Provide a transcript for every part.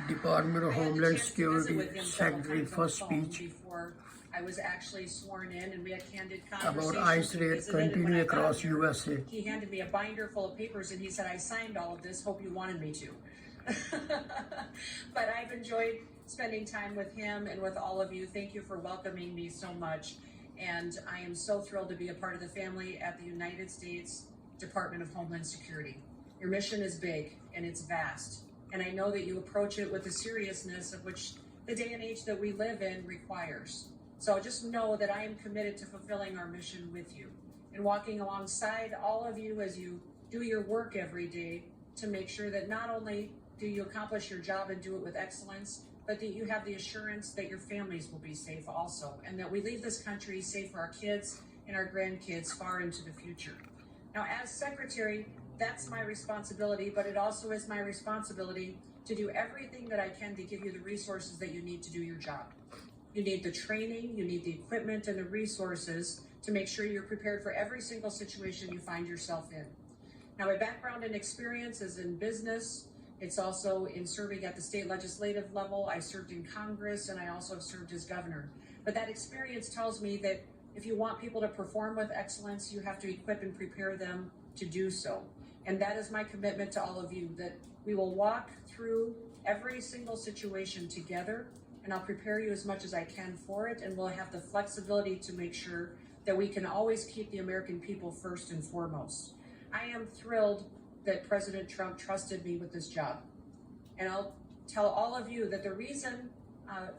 Department of I had the Homeland chance to visit with Security him several Secretary times on the first phone speech before I was actually sworn in, and we had candid about conversations. ICE We raid visited, and when continue I got across here, USA. he handed me a binder full of papers, and he said, "I signed all of this. Hope you wanted me to." But I've enjoyed spending time with him and with all of you. Thank you for welcoming me so much, and I am so thrilled to be a part of the family at the United States Department of Homeland Security. Your mission is big and it's vast, and I know that you approach it with the seriousness of which the day and age that we live in requires. So just know that I am committed to fulfilling our mission with you and walking alongside all of you as you do your work every day to make sure that not only do you accomplish your job and do it with excellence, but that you have the assurance that your families will be safe also, and that we leave this country safe for our kids and our grandkids far into the future. Now, as Secretary, that's my responsibility, but it also is my responsibility to do everything that I can to give you the resources that you need to do your job. You need the training, you need the equipment and the resources to make sure you're prepared for every single situation you find yourself in. Now, my background and experience is in business. It's also in serving at the state legislative level. I served in Congress, and I also have served as governor. But that experience tells me that if you want people to perform with excellence, you have to equip and prepare them to do so. And that is my commitment to all of you, that we will walk through every single situation together, and I'll prepare you as much as I can for it, and we'll have the flexibility to make sure that we can always keep the American people first and foremost. I am thrilled that President Trump trusted me with this job. And I'll tell all of you that the reason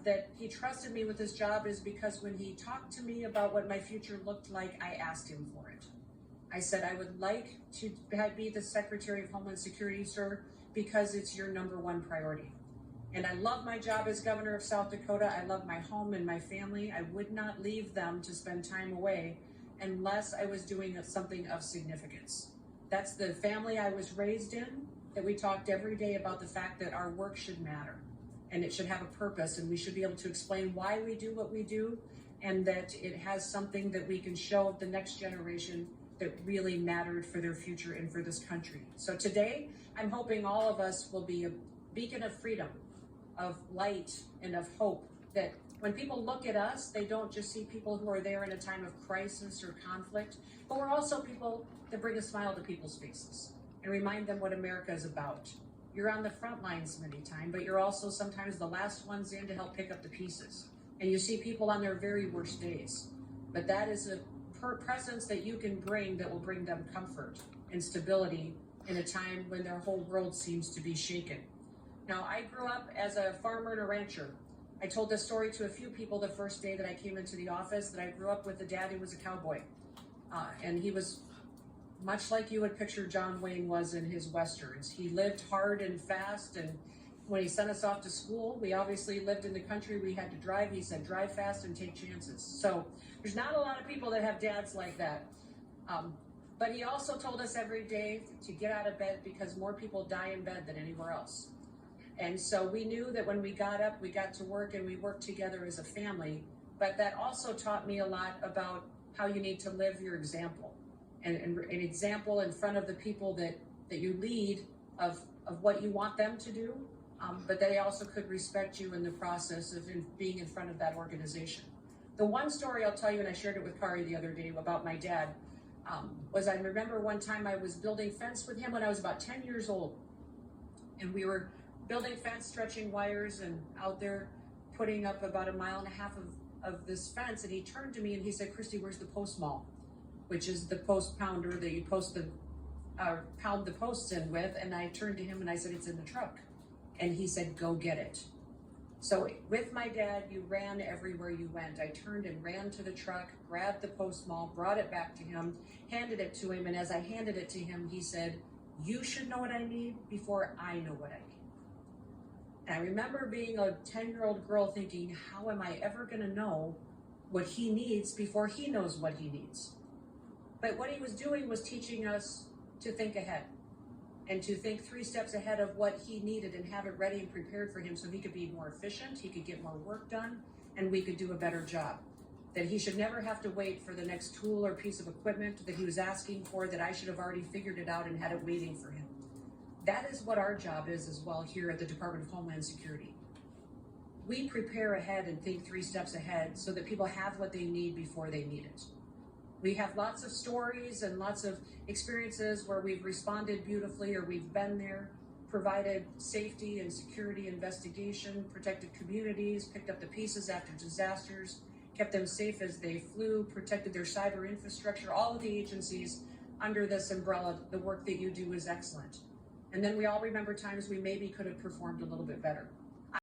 that he trusted me with this job is because when he talked to me about what my future looked like, I asked him for it. I said, I would like to be the Secretary of Homeland Security, sir, because it's your number one priority. And I love my job as governor of South Dakota. I love my home and my family. I would not leave them to spend time away unless I was doing something of significance. That's the family I was raised in, that we talked every day about the fact that our work should matter and it should have a purpose, and we should be able to explain why we do what we do, and that it has something that we can show the next generation that really mattered for their future and for this country. So today, I'm hoping all of us will be a beacon of freedom, of light, and of hope, that when people look at us, they don't just see people who are there in a time of crisis or conflict, but we're also people that bring a smile to people's faces and remind them what America is about. You're on the front lines many times, but you're also sometimes the last ones in to help pick up the pieces. And you see people on their very worst days. But that is a presence that you can bring that will bring them comfort and stability in a time when their whole world seems to be shaken. Now, I grew up as a farmer and a rancher. I told this story to a few people the first day that I came into the office, that I grew up with a dad who was a cowboy. And he was much like you would picture John Wayne was in his Westerns. He lived hard and fast, and when he sent us off to school, we obviously lived in the country, we had to drive. He said, drive fast and take chances. So there's not a lot of people that have dads like that. But he also told us every day to get out of bed because more people die in bed than anywhere else. And so we knew that when we got up, we got to work and we worked together as a family. But that also taught me a lot about how you need to live your example, and an example in front of the people that you lead of what you want them to do, but they also could respect you in the process of being in front of that organization. The one story I'll tell you, and I shared it with Kari the other day about my dad, was I remember one time I was building fence with him when I was about 10 years old. And we were building fence, stretching wires, and out there putting up about 1.5 miles of this fence. And he turned to me and he said, Kristi, where's the post mall? Which is the post pounder that you pound the posts in with. And I turned to him and I said, it's in the truck. And he said, go get it. So with my dad, you ran everywhere you went. I turned and ran to the truck, grabbed the post mall, brought it back to him, handed it to him. And as I handed it to him, he said, you should know what I need before I know what I need. And I remember being a 10-year-old girl thinking, how am I ever going to know what he needs before he knows what he needs? But what he was doing was teaching us to think ahead and to think 3 steps ahead of what he needed and have it ready and prepared for him so he could be more efficient, he could get more work done, and we could do a better job. That he should never have to wait for the next tool or piece of equipment that he was asking for, that I should have already figured it out and had it waiting for him. That is what our job is as well here at the Department of Homeland Security. We prepare ahead and think 3 steps ahead so that people have what they need before they need it. We have lots of stories and lots of experiences where we've responded beautifully or we've been there, provided safety and security investigation, protected communities, picked up the pieces after disasters, kept them safe as they flew, protected their cyber infrastructure. All of the agencies under this umbrella, the work that you do is excellent. And then we all remember times we maybe could have performed a little bit better.